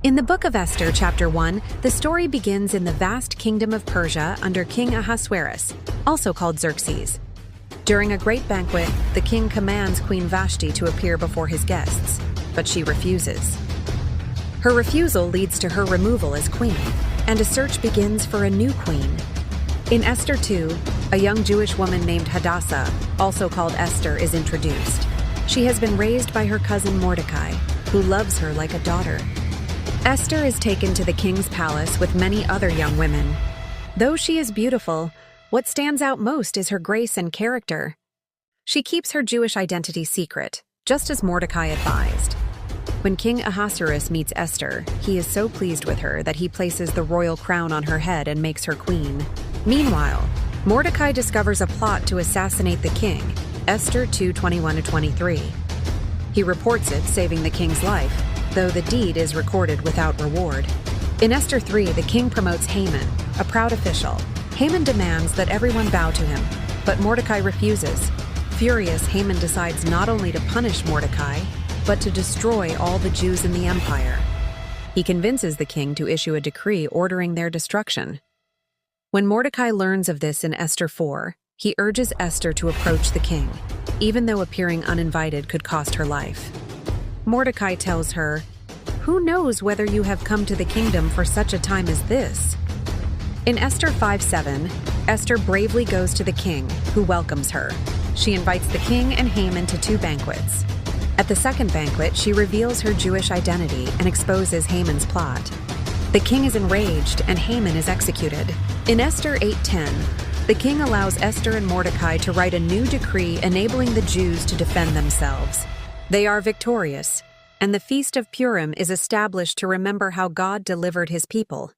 In the Book of Esther, chapter 1, the story begins in the vast kingdom of Persia under King Ahasuerus, also called Xerxes. During a great banquet, the king commands Queen Vashti to appear before his guests, but she refuses. Her refusal leads to her removal as queen, and a search begins for a new queen. In Esther 2, a young Jewish woman named Hadassah, also called Esther, is introduced. She has been raised by her cousin Mordecai, who loves her like a daughter. Esther is taken to the king's palace with many other young women. Though she is beautiful, what stands out most is her grace and character. She keeps her Jewish identity secret, just as Mordecai advised. When King Ahasuerus meets Esther, he is so pleased with her that he places the royal crown on her head and makes her queen. Meanwhile, Mordecai discovers a plot to assassinate the king, Esther 2:21-23. He reports it, saving the king's life, though the deed is recorded without reward. In Esther 3, the king promotes Haman, a proud official. Haman demands that everyone bow to him, but Mordecai refuses. Furious, Haman decides not only to punish Mordecai, but to destroy all the Jews in the empire. He convinces the king to issue a decree ordering their destruction. When Mordecai learns of this in Esther 4, he urges Esther to approach the king, even though appearing uninvited could cost her life. Mordecai tells her, "Who knows whether you have come to the kingdom for such a time as this?" In Esther 5:7, Esther bravely goes to the king, who welcomes her. She invites the king and Haman to 2 banquets. At the second banquet, she reveals her Jewish identity and exposes Haman's plot. The king is enraged and Haman is executed. In Esther 8:10, the king allows Esther and Mordecai to write a new decree enabling the Jews to defend themselves. They are victorious, and the Feast of Purim is established to remember how God delivered his people.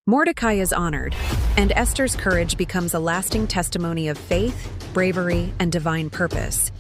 Mordecai is honored, and Esther's courage becomes a lasting testimony of faith, bravery, and divine purpose.